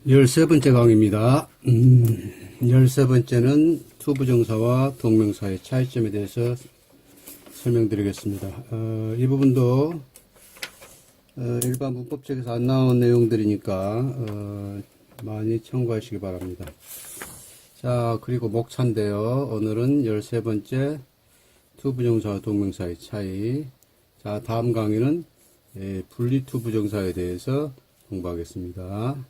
13번째 강의입니다. 13번째는 투부정사와 동명사의 차이점에 대해서 설명드리겠습니다. 이 부분도 일반 문법책에서 안 나온 내용들이니까 많이 참고하시기 바랍니다. 자, 그리고 목차인데요. 오늘은 13번째 투부정사와 동명사의 차이. 자, 다음 강의는 분리투부정사에 대해서 공부하겠습니다.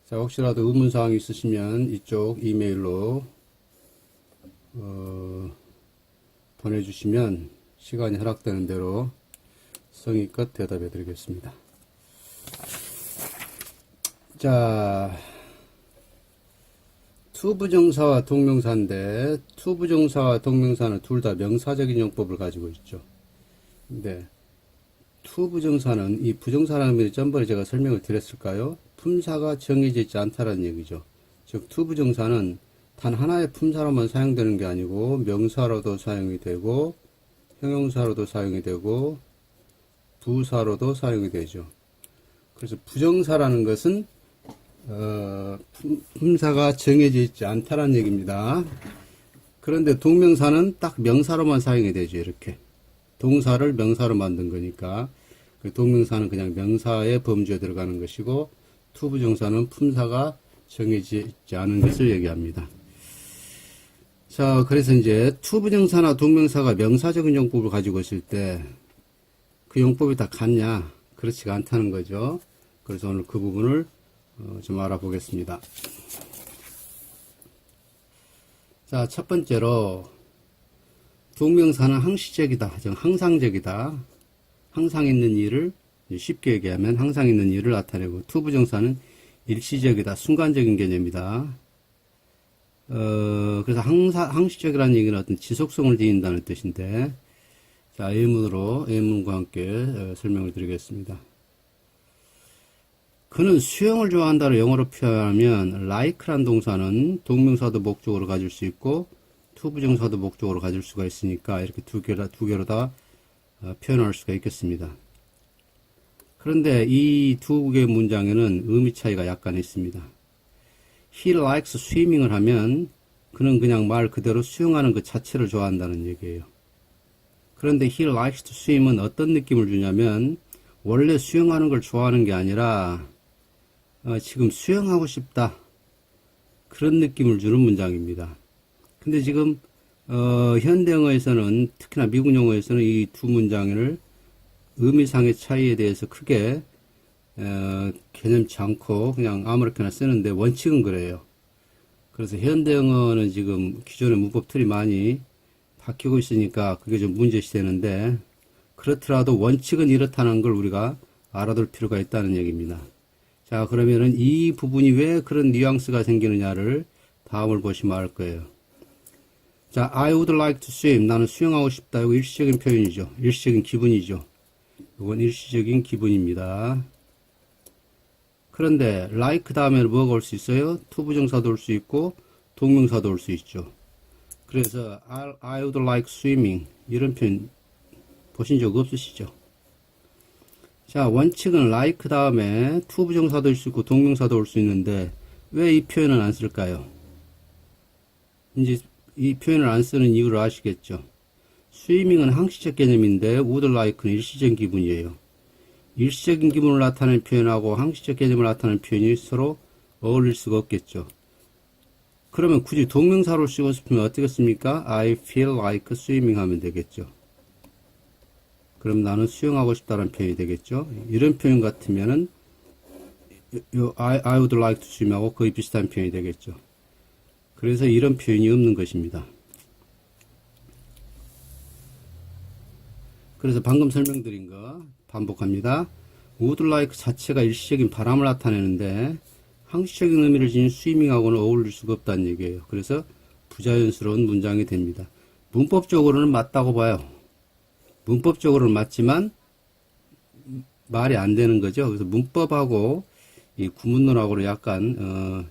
자, 혹시라도 의문사항이 있으시면 이쪽 이메일로 보내주시면 시간이 허락되는 대로 성의껏 대답해 드리겠습니다. 자, 투부정사와 동명사인데 투부정사와 동명사는 둘 다 명사적인 용법을 가지고 있죠. 근데 투부정사는 이 부정사라는 의미를 전번에 제가 설명을 드렸을까요? 품사가 정해져 있지 않다는 얘기죠. 즉 투부정사는 단 하나의 품사로만 사용되는 게 아니고 명사로도 사용이 되고 형용사로도 사용이 되고 부사로도 사용이 되죠. 그래서 부정사라는 것은 품사가 정해져 있지 않다는 얘기입니다. 그런데 동명사는 딱 명사로만 사용이 되죠. 이렇게 동사를 명사로 만든 거니까 동명사는 그냥 명사의 범주에 들어가는 것이고 투부정사는 품사가 정해져 있지 않은 것을 얘기합니다. 자, 그래서 이제 투부정사나 동명사가 명사적인 용법을 가지고 있을 때 그 용법이 다 같냐? 그렇지가 않다는 거죠. 그래서 오늘 그 부분을 좀 알아보겠습니다. 자, 첫 번째로 동명사는 항시적이다, 항상적이다. 항상 있는 일을 쉽게 얘기하면 항상 있는 일을 나타내고 투부정사는 일시적이다, 순간적인 개념이다. 그래서 항시적이라는 얘기는 어떤 지속성을 지닌다는 뜻인데, 자, 예문과 함께 설명을 드리겠습니다. 그는 수영을 좋아한다로 영어로 표현하면 like란 동사는 동명사도 목적으로 가질 수 있고 투부정사도 목적으로 가질 수가 있으니까 이렇게 두 개로 다 표현할 수가 있겠습니다. 그런데 이 두 개의 문장에는 의미 차이가 약간 있습니다. He likes swimming을 하면 그는 그냥 말 그대로 수영하는 그 자체를 좋아한다는 얘기예요. 그런데 he likes to swim은 어떤 느낌을 주냐면 원래 수영하는 걸 좋아하는 게 아니라 지금 수영하고 싶다, 그런 느낌을 주는 문장입니다. 근데 지금 현대 영어에서는, 특히나 미국 영어에서는 이 두 문장을 의미상의 차이에 대해서 크게 개념치 않고 그냥 아무렇게나 쓰는데 원칙은 그래요. 그래서 현대 영어는 지금 기존의 문법 틀이 많이 바뀌고 있으니까 그게 좀 문제시되는데, 그렇더라도 원칙은 이렇다는 걸 우리가 알아둘 필요가 있다는 얘기입니다. 자, 그러면은 이 부분이 왜 그런 뉘앙스가 생기느냐를 다음을 보시면 알 거예요. 자, I would like to swim. 나는 수영하고 싶다. 이거 일시적인 표현이죠. 일시적인 기분이죠. 이건 일시적인 기분입니다. 그런데 like 다음에는 뭐가 올 수 있어요? 투부정사도 올 수 있고 동명사도 올 수 있죠. 그래서 I would like swimming, 이런 표현 보신 적 없으시죠? 자, 원칙은 like 다음에 투부정사도 올 수 있고 동명사도 올 수 있는데 왜 이 표현을 안 쓸까요? 이제 이 표현을 안 쓰는 이유를 아시겠죠? 스위밍은 항시적 개념인데 would like는 일시적인 기분이에요. 일시적인 기분을 나타내는 표현하고 항시적 개념을 나타내는 표현이 서로 어울릴 수가 없겠죠. 그러면 굳이 동명사로 쓰고 싶으면 어떻게 씁니까? I feel like swimming 하면 되겠죠. 그럼 나는 수영하고 싶다는 표현이 되겠죠. 이런 표현 같으면은 I would like to swim하고 거의 비슷한 표현이 되겠죠. 그래서 이런 표현이 없는 것입니다. 그래서 방금 설명드린 거 반복합니다. would like 자체가 일시적인 바람을 나타내는데 항시적인 의미를 지닌 스위밍하고는 어울릴 수가 없다는 얘기예요. 그래서 부자연스러운 문장이 됩니다. 문법적으로는 맞다고 봐요. 문법적으로는 맞지만 말이 안 되는 거죠. 그래서 문법하고 이 구문론하고는 약간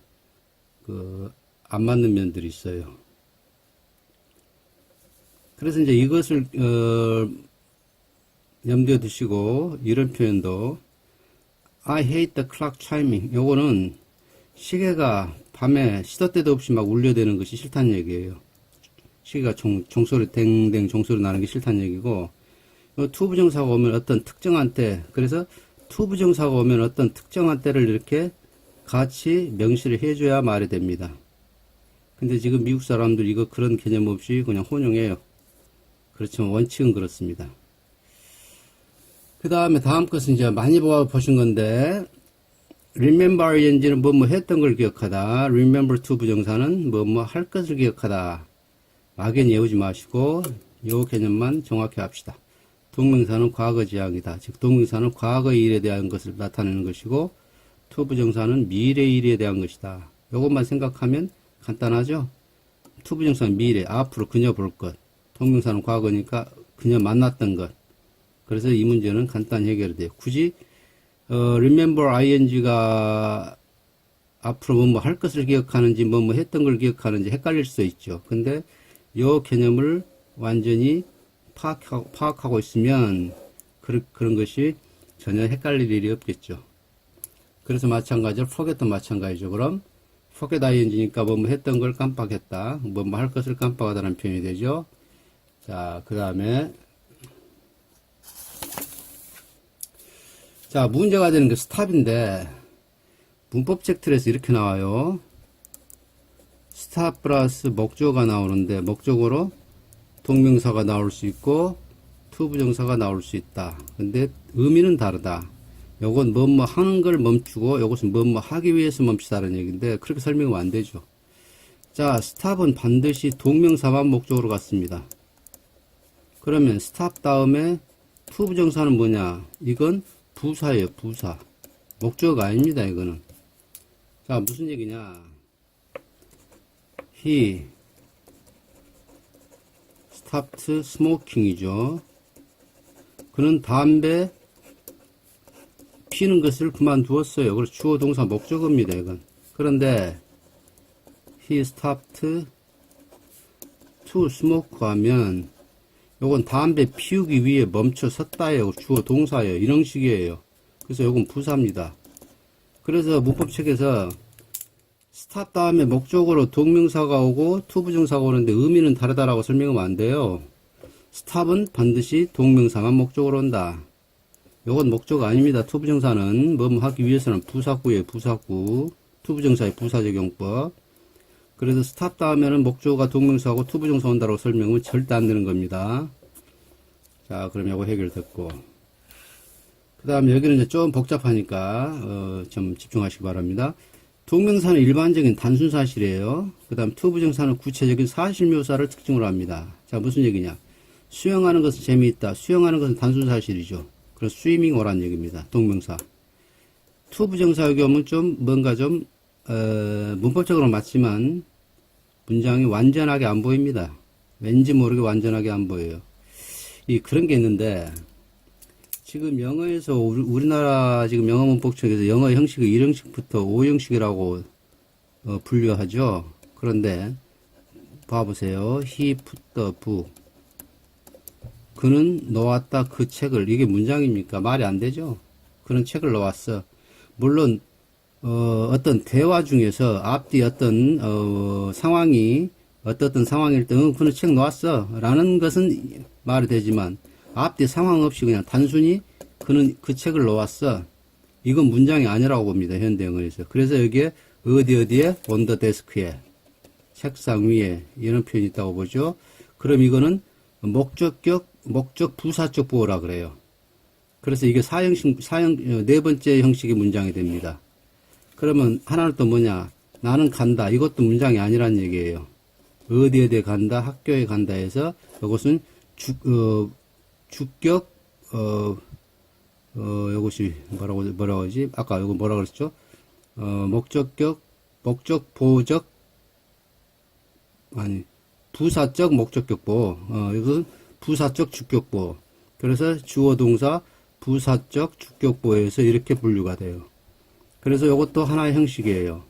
안 맞는 면들이 있어요. 그래서 이제 이것을 염두에 두시고 이런 표현도 I hate the clock chiming. 요거는 시계가 밤에 시도 때도 없이 막 울려대는 것이 싫다는 얘기예요. 시계가 종소리, 댕댕 종소리 나는 게 싫다는 얘기고, 투부정사가 오면 어떤 특정한 때, 그래서 투부정사가 오면 어떤 특정한 때를 이렇게 같이 명시를 해줘야 말이 됩니다. 근데 지금 미국 사람들 이거 그런 개념 없이 그냥 혼용해요. 그렇지만 원칙은 그렇습니다. 그 다음에 다음 것은 이제 많이 보신 건데, remember ing는 뭐뭐 했던 걸 기억하다. remember to 부정사는 뭐뭐 할 것을 기억하다. 막연히 외우지 마시고 요 개념만 정확히 합시다. 동명사는 과거지향이다. 즉 동명사는 과거의 일에 대한 것을 나타내는 것이고 to 부정사는 미래의 일에 대한 것이다. 요것만 생각하면 간단하죠. to 부정사는 미래, 앞으로 그녀 볼 것. 동명사는 과거니까 그녀 만났던 것. 그래서 이 문제는 간단히 해결이 돼요. 굳이 remember ing가 앞으로 뭐 할 것을 기억하는지 뭐 했던 걸 기억하는지 헷갈릴 수 있죠. 근데 요 개념을 완전히 파악하고 있으면 그런 것이 전혀 헷갈릴 일이 없겠죠. 그래서 마찬가지로 forget도 마찬가지죠. 그럼 forget ing니까 뭐 했던 걸 깜빡했다. 뭐 할 것을 깜빡하다는 표현이 되죠. 자, 그 다음에 자, 문제가 되는 게 스탑인데, 문법책 틀에서 이렇게 나와요. 스탑 플러스 목적어가 나오는데, 목적어로 동명사가 나올 수 있고, 투부정사가 나올 수 있다. 근데 의미는 다르다. 요건 뭐뭐 하는 걸 멈추고, 요것은 뭐뭐 하기 위해서 멈추다는 얘기인데, 그렇게 설명하면 안 되죠. 자, 스탑은 반드시 동명사만 목적으로 갔습니다. 그러면 스탑 다음에 투부정사는 뭐냐? 이건 부사예요, 부사. 목적어가 아닙니다, 이거는. 자, 무슨 얘기냐. He stopped smoking이죠. 그는 담배 피는 것을 그만두었어요. 그래서 주어 동사 목적어입니다, 이건. 그런데 he stopped to smoke 하면 요건 담배 피우기 위해 멈춰 섰다예요. 주어 동사예요. 이런 식이에요. 그래서 요건 부사입니다. 그래서 문법책에서 스탑 다음에 목적으로 동명사가 오고 투부정사가 오는데 의미는 다르다라고 설명하면 안 돼요. 스탑은 반드시 동명사만 목적으로 온다. 요건 목적어 아닙니다. 투부정사는 뭐뭐 하기 위해서는 부사구예요. 부사구. 투부정사의 부사적 용법. 그래서 스탑 다음에는 목적어가 동명사하고 투부정사 온다고 설명하면 절대 안 되는 겁니다. 자, 그럼 요거 해결됐고. 그 다음 여기는 이제 좀 복잡하니까, 좀 집중하시기 바랍니다. 동명사는 일반적인 단순 사실이에요. 그 다음 투부정사는 구체적인 사실 묘사를 특징으로 합니다. 자, 무슨 얘기냐. 수영하는 것은 재미있다. 수영하는 것은 단순 사실이죠. 그래서 스위밍 오란 얘기입니다. 동명사. 투부정사의 경우는 좀 뭔가 좀 문법적으로 맞지만 문장이 완전하게 안 보입니다. 왠지 모르게 완전하게 안 보여요. 그런 게 있는데 지금 영어에서 우리나라 지금 영어 문법책에서 영어 형식을 1형식부터 5형식이라고 분류하죠. 그런데 봐보세요. He put the book. 그는 놓았다 그 책을. 이게 문장입니까? 말이 안 되죠. 그는 책을 놓았어. 물론 어떤 대화 중에서 앞뒤 어떤 상황이 어떤 상황일 때 그는 책 놓았어 라는 것은 말이 되지만 앞뒤 상황 없이 그냥 단순히 그는 그 책을 놓았어, 이건 문장이 아니라고 봅니다. 현대 영어에서. 그래서 여기에 어디에 on the desk에 책상 위에 이런 표현이 있다고 보죠. 그럼 이거는 목적 부사적 보호라 그래요. 그래서 이게 네 번째 형식의 문장이 됩니다. 그러면 하나는 또 뭐냐? 나는 간다. 이것도 문장이 아니란 얘기예요. 어디에 간다, 학교에 간다 해서 이것은 주격, 이것이 뭐라고 하지? 아까 이거 뭐라 그랬죠? 부사적 목적격보. 이것은 부사적 주격보. 그래서 주어 동사 부사적 주격보에서 이렇게 분류가 돼요. 그래서 이것도 하나의 형식이에요.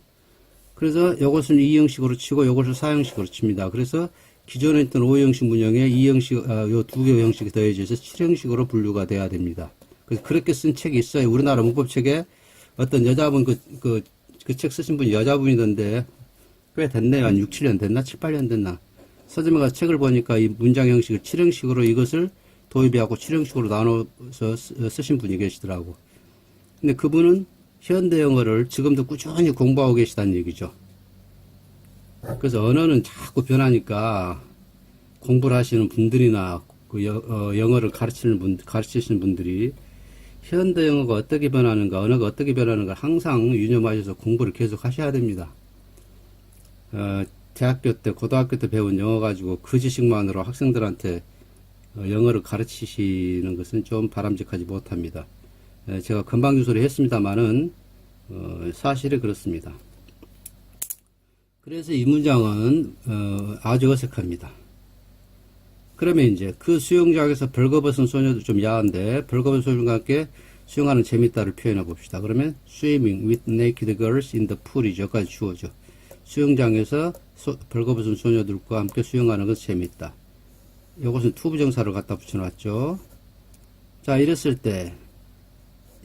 그래서 이것은 2형식으로 치고 이것을 4형식으로 칩니다. 그래서 기존에 있던 5형식 문형에 2형식, 요 두 개의 형식이 더해져서 7형식으로 분류가 돼야 됩니다. 그래서 그렇게 쓴 책이 있어요. 우리나라 문법책에 어떤 여자분 그 책 쓰신 분이 여자분이던데, 꽤 됐네요. 한 6, 7년 됐나? 7, 8년 됐나? 서점에 가서 책을 보니까 이 문장 형식을 7형식으로 이것을 도입하고 7형식으로 나눠서 쓰신 분이 계시더라고. 근데 그분은 현대 영어를 지금도 꾸준히 공부하고 계시다는 얘기죠. 그래서 언어는 자꾸 변하니까 공부를 하시는 분들이나 그 영어를 가르치시는 분들이 현대 영어가 어떻게 변하는가, 언어가 어떻게 변하는가 항상 유념하셔서 공부를 계속 하셔야 됩니다. 대학교 때, 고등학교 때 배운 영어 가지고 그 지식만으로 학생들한테 영어를 가르치시는 것은 좀 바람직하지 못합니다. 제가 건방진 소리 했습니다만은 사실이 그렇습니다. 그래서 이 문장은 아주 어색합니다. 그러면 이제 그 수영장에서 벌거벗은 소녀도 좀 야한데 벌거벗은 소녀과 함께 수영하는 재밌다를 표현해 봅시다. 그러면 swimming with naked girls in the pool이죠. 여기까지 주어져. 수영장에서 벌거벗은 소녀들과 함께 수영하는 것은 재밌다. 이것은 투부정사를 갖다 붙여놨죠. 자, 이랬을 때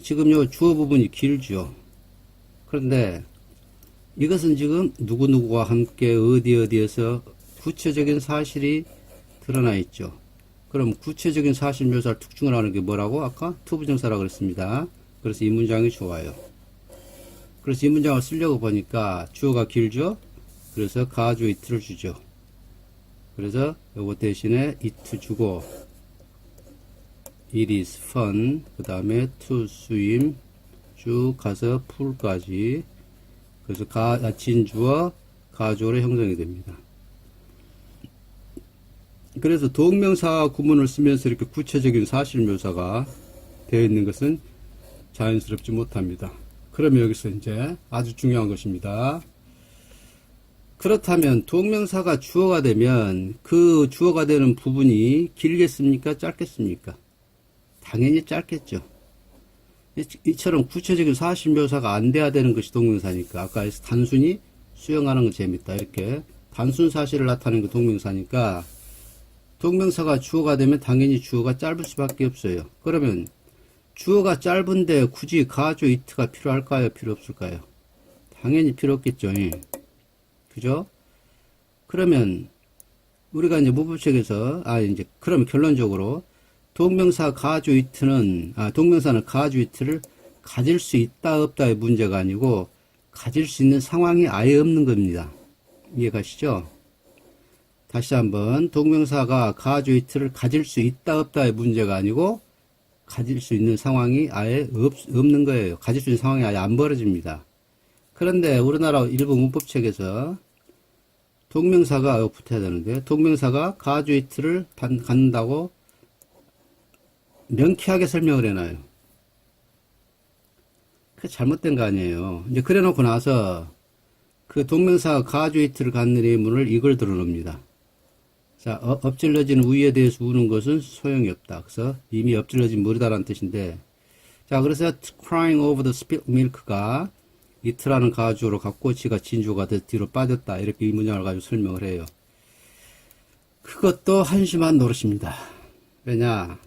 지금 요 주어 부분이 길죠. 그런데 이것은 지금 누구누구와 함께 어디에서 구체적인 사실이 드러나 있죠. 그럼 구체적인 사실 묘사를 특징을 하는 게 뭐라고? 아까 투부정사라고 그랬습니다. 그래서 이 문장이 좋아요. 그래서 이 문장을 쓰려고 보니까 주어가 길죠. 그래서 가주 it를 주죠. 그래서 요거 대신에 it 주고 it is fun 그 다음에 to swim 쭉 가서 pool까지 그래서 진주어 가주어로 형성이 됩니다. 그래서 동명사 구문을 쓰면서 이렇게 구체적인 사실 묘사가 되어 있는 것은 자연스럽지 못합니다. 그러면 여기서 이제 아주 중요한 것입니다. 그렇다면 동명사가 주어가 되면 그 주어가 되는 부분이 길겠습니까? 짧겠습니까? 당연히 짧겠죠. 이처럼 구체적인 사실 묘사가 안 돼야 되는 것이 동명사니까 아까 단순히 수영하는 건 재밌다 이렇게 단순 사실을 나타내는 게 동명사니까 동명사가 주어가 되면 당연히 주어가 짧을 수밖에 없어요. 그러면 주어가 짧은데 굳이 가주 it가 필요할까요? 필요 없을까요? 당연히 필요 없겠죠. 그죠? 그러면 우리가 이제 문법책에서 이제 그럼 결론적으로 동명사는 가주 it를 가질 수 있다 없다의 문제가 아니고 가질 수 있는 상황이 아예 없는 겁니다. 이해가시죠? 다시 한번 동명사가 가주 it를 가질 수 있다 없다의 문제가 아니고 가질 수 있는 상황이 아예 없는 거예요. 가질 수 있는 상황이 아예 안 벌어집니다. 그런데 우리나라 일부 문법책에서 동명사가 붙어야 되는데 동명사가 가주 it를 갖는다고 명쾌하게 설명을 해놔요. 그게 잘못된 거 아니에요. 이제 그래 놓고 나서 그 동명사가 가주 it를 갖는 의문을 이걸 드러냅니다. 자, 엎질러진 우유에 대해서 우는 것은 소용이 없다. 그래서 이미 엎질러진 물이다라는 뜻인데, 자, 그래서 crying over the spilt milk가 it라는 가주어로 갖고 지가 진주가 뒤로 빠졌다. 이렇게 이 문장을 가지고 설명을 해요. 그것도 한심한 노릇입니다. 왜냐?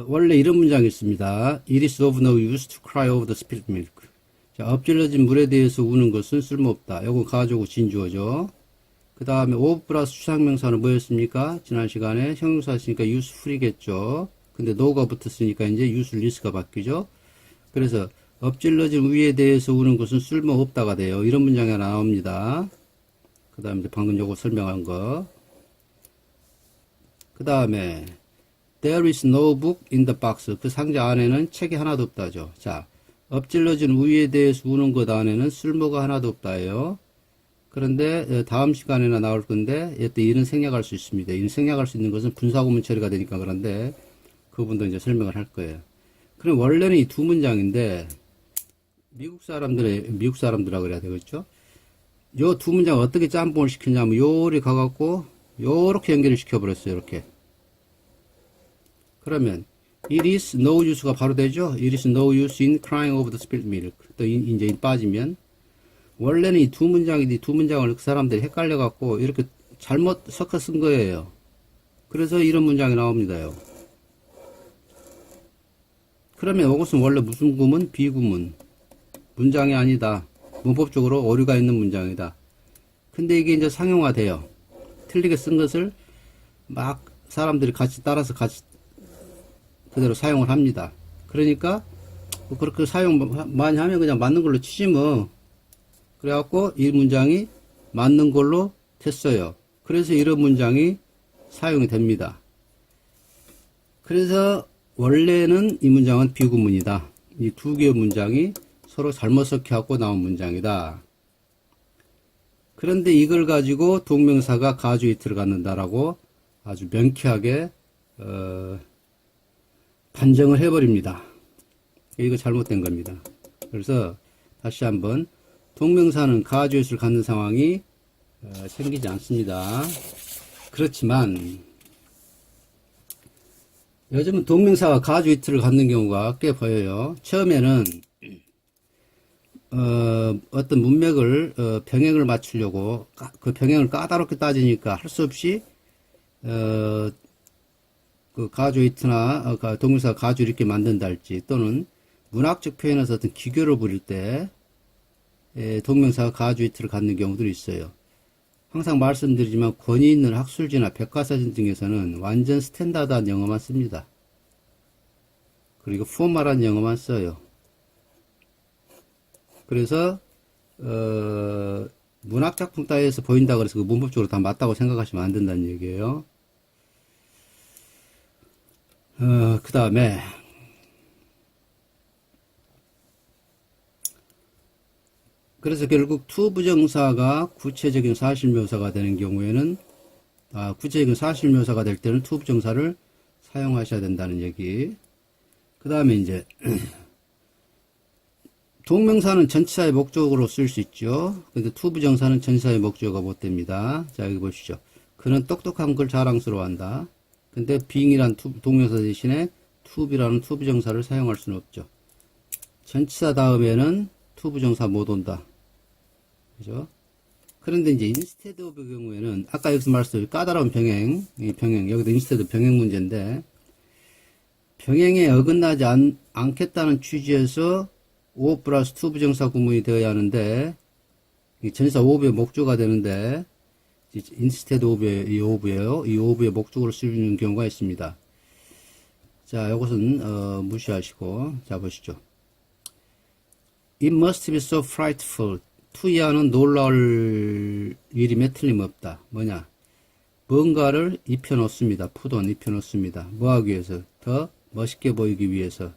원래 이런 문장이 있습니다. It is of no use to cry over the spilt milk. 자, 엎질러진 물에 대해서 우는 것은 쓸모없다. 이건 가주고 진주어죠. 그 다음에 of 플러스 추상명사는 뭐였습니까? 지난 시간에 형용사였으니까 useful이겠죠. 근데 no가 붙었으니까 이제 useless가 바뀌죠. 그래서 엎질러진 우유에 대해서 우는 것은 쓸모없다가 돼요. 이런 문장이 하나 나옵니다. 그 다음에 방금 요거 설명한 거. 그 다음에 There is no book in the box. 그 상자 안에는 책이 하나도 없다죠. 자, 엎질러진 우유에 대해서 우는 것 안에는 쓸모가 하나도 없다예요. 그런데 다음 시간에나 나올 건데 이때 이는 생략할 수 있습니다. 이는 생략할 수 있는 것은 분사구문 처리가 되니까 그런데 그분도 이제 설명을 할 거예요. 그럼 원래는 이 두 문장인데 미국 사람들이라 그래야 되겠죠? 요 두 문장을 어떻게 짬뽕을 시켰냐면 요리 가갖고 요렇게 연결을 시켜버렸어요. 이렇게. 그러면 it is no use가 바로 되죠. It is no use in crying over the spilt milk. 또 이제 빠지면 원래는 이 두 문장인데 두 문장을 그 사람들이 헷갈려 갖고 이렇게 잘못 섞어 쓴 거예요. 그래서 이런 문장이 나옵니다요. 그러면 이것은 원래 무슨 구문? 비구문. 문장이 아니다. 문법적으로 오류가 있는 문장이다. 근데 이게 이제 상용화돼요. 틀리게 쓴 것을 막 사람들이 같이 따라서 같이 그대로 사용을 합니다. 그러니까 뭐 그렇게 사용 많이 하면 그냥 맞는 걸로 치지 뭐. 그래갖고 이 문장이 맞는 걸로 됐어요. 그래서 이런 문장이 사용이 됩니다. 그래서 원래는 이 문장은 비구문이다. 이 두 개의 문장이 서로 잘못 섞여갖고 나온 문장이다. 그런데 이걸 가지고 동명사가 가주 이트를 갖는다라고 아주 명쾌하게 판정을 해버립니다. 이거 잘못된 겁니다. 그래서 다시 한번 동명사는 가주 이트를 갖는 상황이 생기지 않습니다. 그렇지만 요즘은 동명사가 가주 이트를 갖는 경우가 꽤 보여요. 처음에는 어떤 문맥을 병행을 맞추려고 그 병행을 까다롭게 따지니까 할 수 없이 그 가주 이트나 동명사 가주 이렇게 만든다 할지 또는 문학적 표현에서 어떤 기교를 부릴 때 동명사가 가주 이트를 갖는 경우들이 있어요. 항상 말씀드리지만 권위 있는 학술지나 백과사전 등에서는 완전 스탠다드한 영어만 씁니다. 그리고 포멀한 영어만 써요. 그래서 문학작품 따위에서 보인다 그래서 그 문법적으로 다 맞다고 생각하시면 안 된다는 얘기예요. 그 다음에 그래서 결국 to 부정사가 구체적인 사실묘사가 되는 경우에는 구체적인 사실묘사가 될 때는 to 부정사를 사용하셔야 된다는 얘기. 그 다음에 이제 동명사는 전치사의 목적으로 쓸 수 있죠. 근데 to 부정사는 전치사의 목적어가 못 됩니다. 자, 여기 보시죠. 그는 똑똑한 걸 자랑스러워한다. 근데 being이란 동명사 대신에 to be라는 to 부정사를 사용할 수는 없죠. 전치사 다음에는 to 부정사 못 온다. 그죠? 그런데 이제 instead of의 경우에는 아까 여기서 말했어요. 까다로운 병행, 이 병행, 여기도 instead 병행 문제인데 병행에 어긋나지 않겠다는 취지에서 of 플러스 to 부정사 구문이 되어야 하는데 전치사 of의 목조가 되는데 instead of의 이 of예요. 이 of의 목적으로 쓰이는 경우가 있습니다. 자, 이것은 무시하시고 자 보시죠. It must be so frightful. to 이하는 놀라울 일임에 틀림없다. 뭐냐? 뭔가를 입혀놓습니다. put on 입혀놓습니다. 뭐하기 위해서? 더 멋있게 보이기 위해서.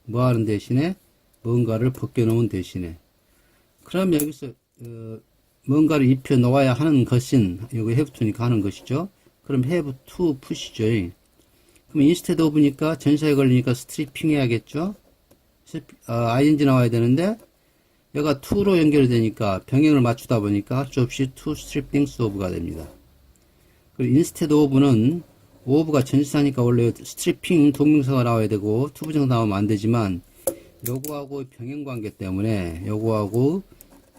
뭐하는 대신에? 뭔가를 벗겨놓은 대신에. 그럼 여기서 뭔가를 입혀놓아야 하는 것인 여기 have to니까 하는 것이죠. 그럼 have to put이죠. 그럼 instead of니까 전사에 걸리니까 stripping 해야겠죠. ing 나와야 되는데 얘가 to로 연결이 되니까 병행을 맞추다 보니까 할 수 없이 to strip things of가 됩니다. 그리고 instead of는 of가 전치사니까 원래 stripping 동명사가 나와야 되고 to 부정사 나오면 안 되지만 요거하고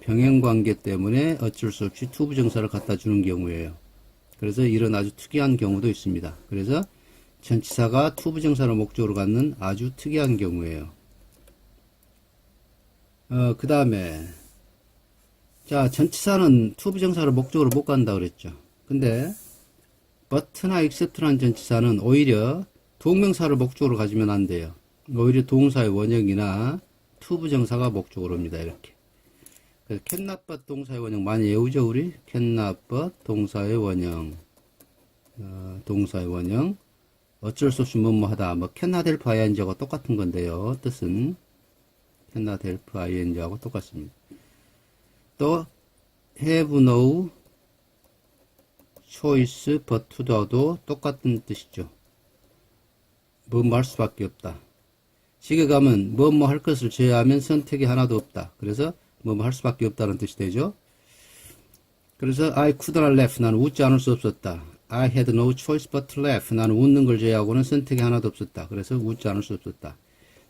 병행관계 때문에 어쩔 수 없이 to 부정사를 갖다 주는 경우예요. 그래서 이런 아주 특이한 경우도 있습니다. 그래서 전치사가 to 부정사를 목적으로 갖는 아주 특이한 경우예요. 그 다음에 자, 전치사는 to 부정사를 목적으로 못 간다 그랬죠. 근데 but나 except라는 전치사는 오히려 동명사를 목적으로 가지면 안 돼요. 오히려 동사의 원형이나 to 부정사가 목적으로 옵니다. 이렇게. 그래서 cannot but 동사의 원형 많이 외우죠, 우리? cannot but 동사의 원형. 동사의 원형. 어쩔 수 없이 뭐뭐 하다. 뭐 cannot help ing하고 똑같은 건데요. 뜻은 cannot help ing하고 똑같습니다. 또 have no choice but to do도 똑같은 뜻이죠. 뭐뭐 할 수밖에 없다. 시계 가면 뭐뭐 할 것을 제외하면 선택이 하나도 없다. 그래서 뭐뭐 할 수밖에 없다는 뜻이 되죠. 그래서 I could not laugh. 나는 웃지 않을 수 없었다. I had no choice but to laugh. 나는 웃는 걸 제외하고는 선택이 하나도 없었다. 그래서 웃지 않을 수 없었다.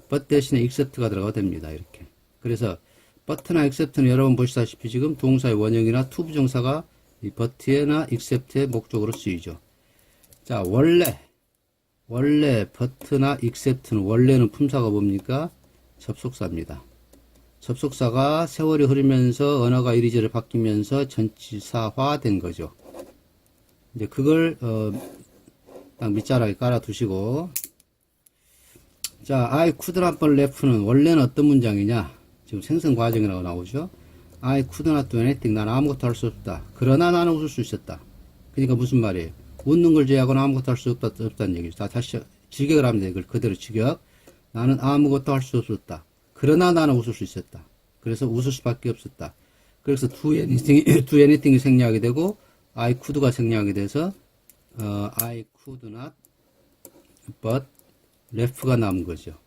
but 대신에 except가 들어가도 됩니다. 이렇게. 그래서 but나 except는 여러분 보시다시피 지금 동사의 원형이나 to 부정사가 이 but나 except의 목적으로 쓰이죠. 자, 원래 원래 but나 except는 원래는 품사가 뭡니까? 접속사입니다. 접속사가 세월이 흐르면서 언어가 이리저리 바뀌면서 전치사화된 거죠. 이제 그걸 딱 밑자락에 깔아두시고, 자, I could not but left는 원래는 어떤 문장이냐? 지금 생성 과정이라고 나오죠. I could not do anything. 나는 아무것도 할 수 없다. 그러나 나는 웃을 수 있었다. 그러니까 무슨 말이에요? 웃는 걸 제외하고는 아무것도 할 수 없다는 얘기죠. 자, 다시 직역을 하면 돼. 이걸 그대로 직역. 나는 아무것도 할 수 없었다. 그러나 나는 웃을 수 있었다. 그래서 웃을 수밖에 없었다. 그래서 do anything이 생략이 되고 I could가 생략이 돼서 I could not but left가 남은 거죠.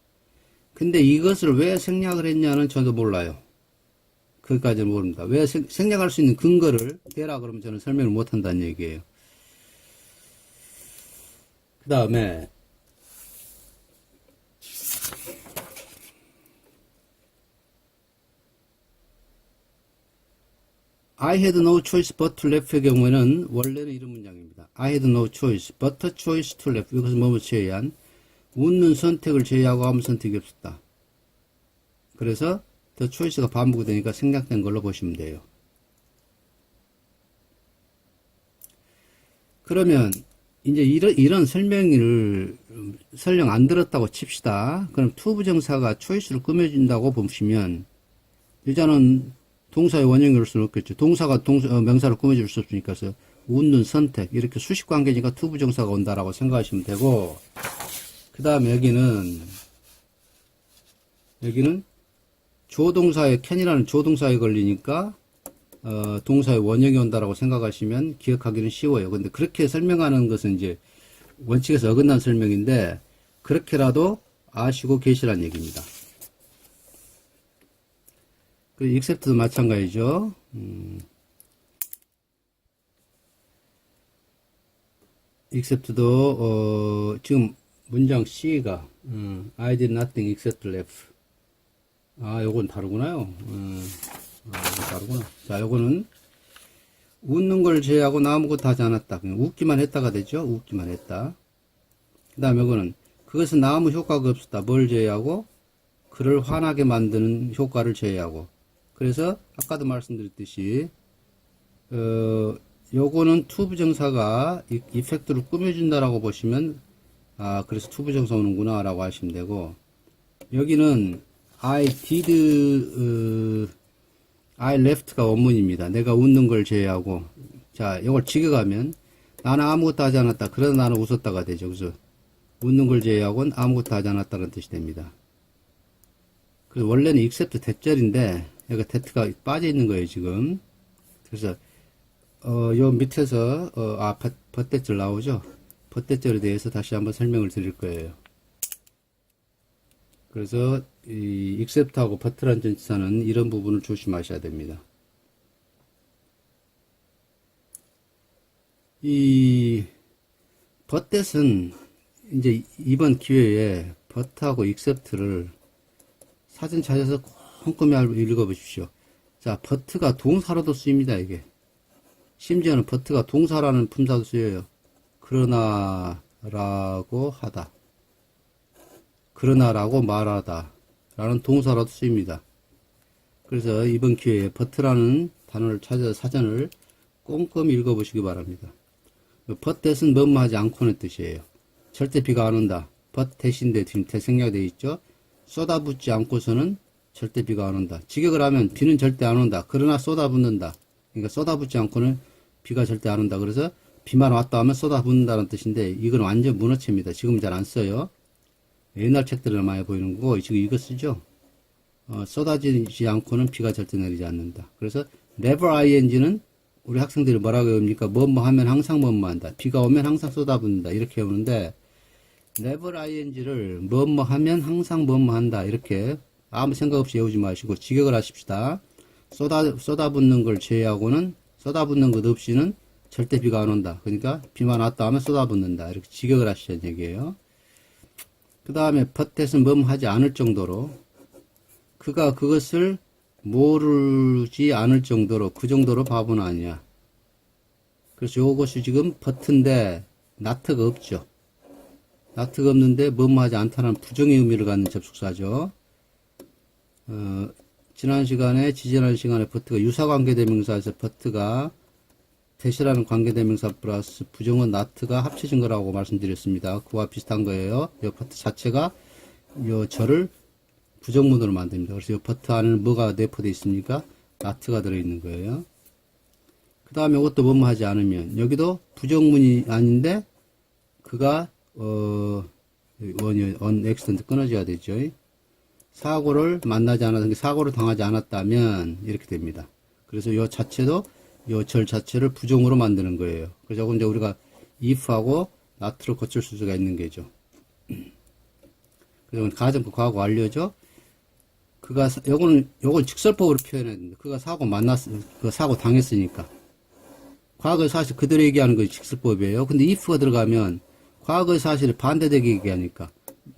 근데 이것을 왜 생략을 했냐는 저도 몰라요. 그것까지는 모릅니다. 왜 생략할 수 있는 근거를 대라 그러면 저는 설명을 못한다는 얘기예요. 그 다음에 I had no choice but to left의 경우에는 원래는 이런 문장입니다. I had no choice but a choice to left. 이것은 뭐뭐 제외한 웃는 선택을 제외하고 아무 선택이 없었다. 그래서 the choice가 반복이 되니까 생략된 걸로 보시면 돼요. 그러면 이제 이런 설명을 설령 안 들었다고 칩시다. 그럼 to 부정사가 choice를 꾸며준다고 보시면 일단은 동사의 원형일 수는 없겠죠. 동사가 명사를 꾸며줄 수 없으니까 웃는 선택 이렇게 수식 관계니까 to 부정사가 온다라고 생각하시면 되고, 그 다음에 여기는 조동사의 can이라는 조동사에 걸리니까 동사의 원형이 온다라고 생각하시면 기억하기는 쉬워요. 근데 그렇게 설명하는 것은 이제 원칙에서 어긋난 설명인데 그렇게라도 아시고 계시란 얘기입니다. 그 except도 마찬가지죠. except도 지금 문장 C가 I did nothing except laugh. 아, 요건 다르구나요. 이거 다르구나. 자, 요거는 웃는 걸 제외하고 나 아무것도 하지 않았다. 그냥 웃기만 했다가 되죠. 웃기만 했다. 그 다음에 요거는 그것은 아무 효과가 없었다. 뭘 제외하고? 그를 화나게 만드는 효과를 제외하고. 그래서 아까도 말씀드렸듯이 요거는 to 부정사가 이펙트를 꾸며준다라고 보시면 그래서 to 부정사 오는구나 라고 하시면 되고, 여기는 I left가 원문입니다. 내가 웃는 걸 제외하고. 자, 이걸 직역하면 나는 아무것도 하지 않았다. 그러나 나는 웃었다가 되죠. 그래서 웃는 걸 제외하고는 아무것도 하지 않았다는 뜻이 됩니다. 그래서 원래는 except 대절인데 여기가 that가 빠져 있는 거예요, 지금. 그래서 요 밑에서 벗대절 나오죠. 벗대절에 대해서 다시 한번 설명을 드릴 거예요. 그래서 이 except하고 but라는 전치사는 이런 부분을 조심하셔야 됩니다. 이 but은 이제 이번 기회에 but하고 except를 사전 찾아서 꼼꼼히 읽어보십시오. 자, but가 동사로도 쓰입니다, 이게. 심지어는 but가 동사라는 품사도 쓰여요. 그러나 라고 하다. 그러나라고 말하다 라는 동사라도 쓰입니다. 그래서 이번 기회에 but라는 단어를 찾아서 사전을 꼼꼼히 읽어보시기 바랍니다. but 대신 뭐뭐 하지 않고는 뜻이에요. 절대 비가 안 온다. but 대신데 지금 대생략되어 있죠. 쏟아붓지 않고서는 절대 비가 안 온다. 직역을 하면 비는 절대 안 온다. 그러나 쏟아붓는다. 그러니까 쏟아붓지 않고는 비가 절대 안 온다. 그래서 비만 왔다 하면 쏟아붓는다는 뜻인데 이건 완전 문어체입니다. 지금 잘 안 써요. 옛날 책들은 많이 보이는 거고 지금 이거 쓰죠. 쏟아지지 않고는 비가 절대 내리지 않는다. 그래서 never ing는 우리 학생들이 뭐라고 합니까? 뭐뭐 하면 항상 뭐뭐 한다. 비가 오면 항상 쏟아붓는다. 이렇게 배우는데 never ing를 뭐뭐 하면 항상 뭐뭐 한다. 이렇게 아무 생각 없이 외우지 마시고 직역을 하십시다. 쏟아붓는 걸 제외하고는 쏟아붓는 것 없이는 절대 비가 안 온다. 그러니까 비만 왔다 하면 쏟아붓는다. 이렇게 직역을 하시자는 얘기예요. 그 다음에 버댓은 뭐뭐 하지 않을 정도로 그가 그것을 모르지 않을 정도로 그 정도로 바보는 아니야. 그래서 요것이 지금 버트인데 not가 없죠. not가 없는데 뭐뭐하지 않다는 부정의 의미를 갖는 접속사죠. 지난 시간에, 지지난 시간에 but가 유사관계대명사에서 but가 대시라는 관계대명사 플러스 부정어 not가 합쳐진 거라고 말씀드렸습니다. 그와 비슷한 거예요. 이 but 자체가 이 절을 부정문으로 만듭니다. 그래서 이 but 안에는 뭐가 내포되어 있습니까? not가 들어있는 거예요. 그 다음에 이것도 뭐뭐 하지 않으면, 여기도 부정문이 아닌데 그가 accident 끊어져야 되죠. 사고를 만나지 않았던, 사고를 당하지 않았다면 이렇게 됩니다. 그래서 이 자체도 이 절 자체를 부정으로 만드는 거예요. 그래서 이제 우리가 if하고 not로 고칠 수가 있는 거죠. 그래서 가정법 과거 완료죠. 그가 요건 직설법으로 표현해야 됩니다. 그가 사고 그 사고 당했으니까. 과거의 사실 그대로 얘기하는 것이 직설법이에요. 근데 if가 들어가면 과거의 사실을 반대되게 얘기하니까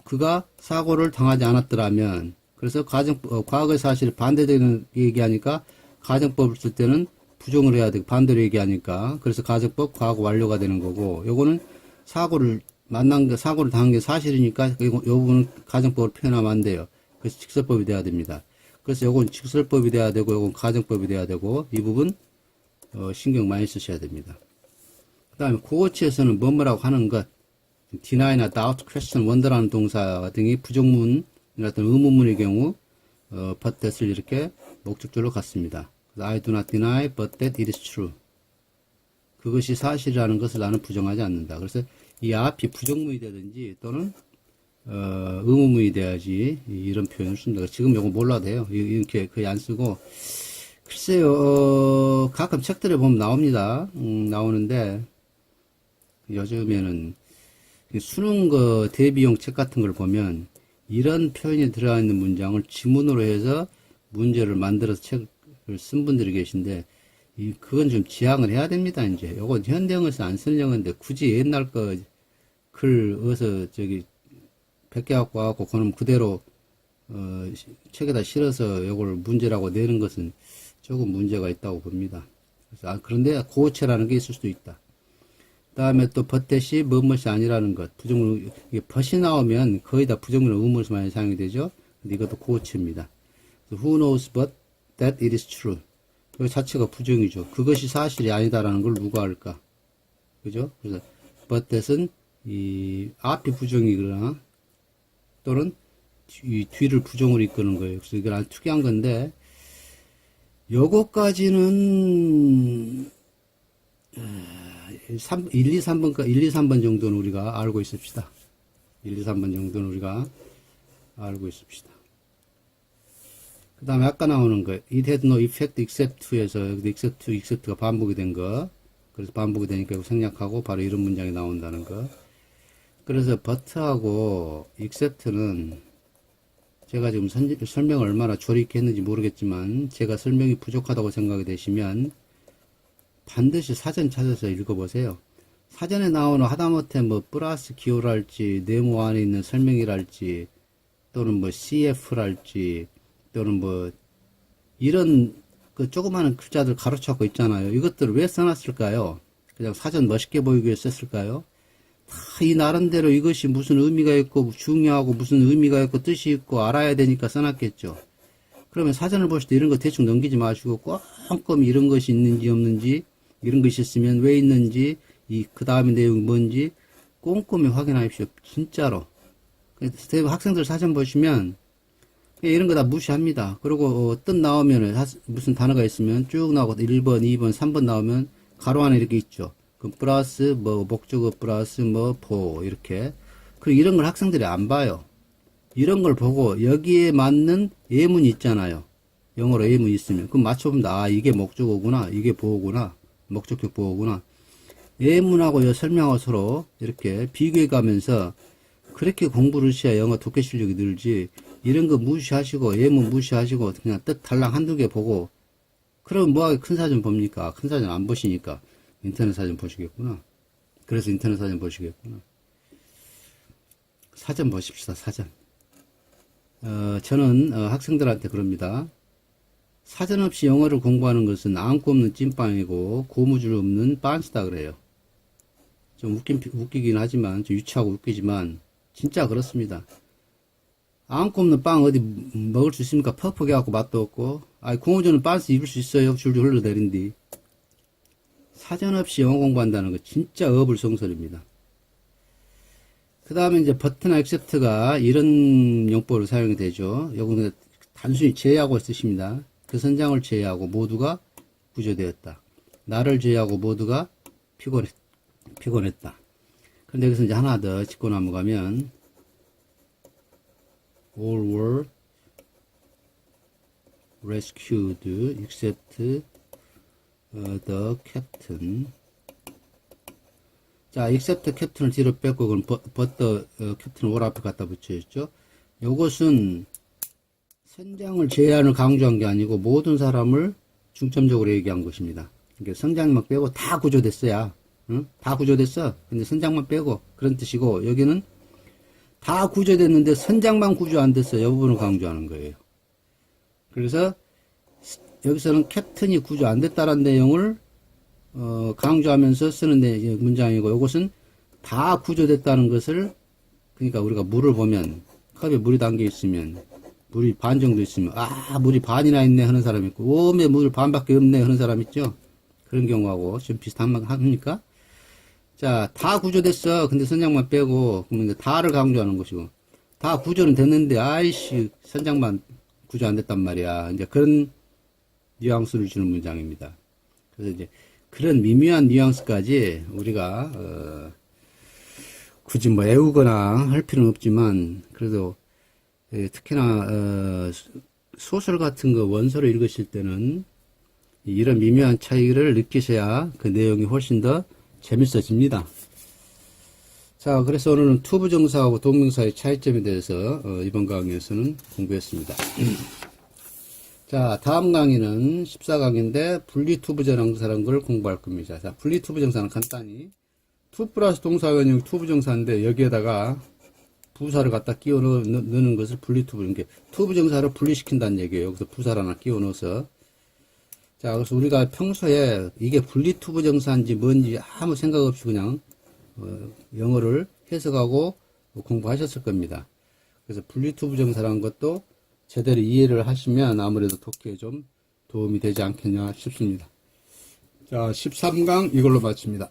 그가 사고를 당하지 않았더라면, 그래서 과거의 사실을 반대되는 얘기하니까 가정법을 쓸 때는 부정을 해야 되고 반대로 얘기하니까, 그래서 가정법 과거 완료가 되는 거고, 요거는 사고를 당한 게 사실이니까 요 부분은 가정법으로 표현하면 안 돼요. 그래서 직설법이 돼야 됩니다. 그래서 요건 직설법이 돼야 되고 요건 가정법이 돼야 되고, 이 부분 신경 많이 쓰셔야 됩니다. 그 다음에 고어치에서는 뭐뭐라고 하는 것, deny나 doubt, question, wonder라는 동사 등이 부정문이나 어떤 의문문의 경우 but that을 이렇게 목적절로 갖습니다. I do not deny but that it is true. 그것이 사실이라는 것을 나는 부정하지 않는다. 그래서 이 앞이 부정문이 되든지 또는 의문문이 돼야지 이런 표현을 씁니다. 지금 이거 몰라도 돼요. 이렇게 거의 안 쓰고, 글쎄요, 가끔 책들에 보면 나옵니다. 나오는데 요즘에는 수능 대비용 책 같은 걸 보면 이런 표현이 들어가 있는 문장을 지문으로 해서 문제를 만들어서 책을 쓴 분들이 계신데, 그건 좀 지양을 해야 됩니다. 이제 요건 현대형에서 안 쓰는 영어인데 굳이 옛날 거 글 어서 저기 100개 갖고 와갖고 그놈 그대로 책에다 실어서 요걸 문제라고 내는 것은 조금 문제가 있다고 봅니다. 그래서 그런데 고어체라는 게 있을 수도 있다. 그 다음에 또 버댓이 뭐뭇이 아니라는 것, 부정문, 이게 벗이 나오면 거의 다 부정문으로 의문에서 많이 사용이 되죠. 근데 이것도 고어체입니다. Who knows but that it is true. 그 자체가 부정이죠. 그것이 사실이 아니다라는 걸 누가 알까? 그죠? 그래서 but that은 이 앞이 부정이거나 또는 이 뒤를 부정으로 이끄는 거예요. 그래서 이건 아주 특이한 건데, 요거까지는 1, 2, 3번 정도는 우리가 알고 있읍시다. 1, 2, 3번 정도는 우리가 알고 있읍시다. 그 다음에 아까 나오는 거, it had no effect except에서 여기도 except가 반복이 된 거, 그래서 반복이 되니까 이거 생략하고 바로 이런 문장이 나온다는 거. 그래서 but하고 except는 제가 지금 설명을 얼마나 조리 있게 했는지 모르겠지만, 제가 설명이 부족하다고 생각이 되시면 반드시 사전 찾아서 읽어보세요. 사전에 나오는 하다못해 뭐 플러스 기호랄지, 네모 안에 있는 설명이랄지, 또는 뭐 CF랄지, 또는 뭐 이런 그 조그마한 글자들 가로채고 있잖아요. 이것들을 왜 써놨을까요? 그냥 사전 멋있게 보이기 위해 썼을까요? 다 이 나름대로 이것이 무슨 의미가 있고 중요하고 무슨 의미가 있고 뜻이 있고 알아야 되니까 써놨겠죠. 그러면 사전을 보실 때 이런 거 대충 넘기지 마시고 꼼꼼히 이런 것이 있는지 없는지, 이런 것이 있으면 왜 있는지, 그 다음에 내용이 뭔지 꼼꼼히 확인하십시오. 진짜로. 대부분 학생들 사전 보시면 이런 거 다 무시합니다. 그리고 뜻 나오면 무슨 단어가 있으면 쭉 나오고 1번, 2번, 3번 나오면 가로 안에 이렇게 있죠. 그 플러스 뭐 목적어 플러스 뭐 보 이렇게. 그리고 이런 걸 학생들이 안 봐요. 이런 걸 보고 여기에 맞는 예문이 있잖아요. 영어로 예문이 있으면 그럼 맞춰보면 아 이게 목적어구나, 이게 보어구나, 목적격 보어구나. 예문하고 설명하고 서로 이렇게 비교해 가면서 그렇게 공부를 하셔야 영어 독해 실력이 늘지, 이런 거 무시하시고 예문 무시하시고 그냥 뜻 달랑 한두 개 보고 그러면 뭐하게 큰 사전 봅니까? 큰 사전 안 보시니까 인터넷 사전 보시겠구나. 그래서 인터넷 사전 보시겠구나. 사전 보십시다. 사전. 저는 학생들한테 그럽니다. 사전 없이 영어를 공부하는 것은 안고 없는 찐빵이고 고무줄 없는 빤스다 그래요. 좀 웃기긴 하지만 좀 유치하고 웃기지만 진짜 그렇습니다. 안고 없는 빵 어디 먹을 수 있습니까? 퍽퍽해갖고 맛도 없고. 아이, 궁호주는 빤스 입을 수 있어요. 줄줄 흘러내린디. 사전 없이 영어 공부한다는 거 진짜 어불성설입니다. 그 다음에 이제 버튼 액셉트가 이런 용법으로 사용이 되죠. 요거는 단순히 제외하고 쓰십니다. 그 선장을 제외하고 모두가 구조되었다. 나를 제외하고 모두가 피곤했다. 그런데 여기서 이제 하나 더 짚고 넘어가면 all were rescued except the captain. 자, except captain을 뒤로 뺐고 그럼 but the captain 올 앞에 갖다 붙여있죠. 요것은 선장을 제외하는 강조한 게 아니고 모든 사람을 중점적으로 얘기한 것입니다. 그러니까 선장만 빼고 다 구조됐어야. 응? 다 구조됐어. 근데 선장만 빼고 그런 뜻이고 여기는 다 구조됐는데 선장만 구조 안 됐어. 이 부분을 강조하는 거예요. 그래서 여기서는 캡틴이 구조 안 됐다는 내용을 강조하면서 쓰는 문장이고 이것은 다 구조됐다는 것을 그러니까 우리가 물을 보면 컵에 물이 담겨 있으면 물이 반 정도 있으면 아 물이 반이나 있네 하는 사람 있고 오메 물 반밖에 없네 하는 사람 있죠. 그런 경우하고 좀 비슷한 말 합니까? 자, 다 구조됐어. 근데 선장만 빼고, 그러면 이제 다를 강조하는 것이고, 다 구조는 됐는데, 아이씨, 선장만 구조 안 됐단 말이야. 이제 그런 뉘앙스를 주는 문장입니다. 그래서 이제 그런 미묘한 뉘앙스까지 우리가, 굳이 뭐 애우거나 할 필요는 없지만, 그래도, 특히나, 소설 같은 거 원서를 읽으실 때는 이런 미묘한 차이를 느끼셔야 그 내용이 훨씬 더 재밌어집니다. 자, 그래서 오늘은 투부정사하고 동명사의 차이점에 대해서 이번 강의에서는 공부했습니다. 자, 다음 강의는 14강인데 분리투부정사라는 걸 공부할 겁니다. 자, 분리투부정사는 간단히 투 플러스 동사원형 투부정사인데 여기에다가 부사를 갖다 끼워 넣는 것을 분리투부, 이게 투부정사를 분리시킨다는 얘기예요. 여기서 부사를 하나 끼워 넣어서. 자, 그래서 우리가 평소에 이게 분리투부정사인지 뭔지 아무 생각 없이 그냥 영어를 해석하고 공부하셨을 겁니다. 그래서 분리투부정사라는 것도 제대로 이해를 하시면 아무래도 독해에 좀 도움이 되지 않겠냐 싶습니다. 자, 13강 이걸로 마칩니다.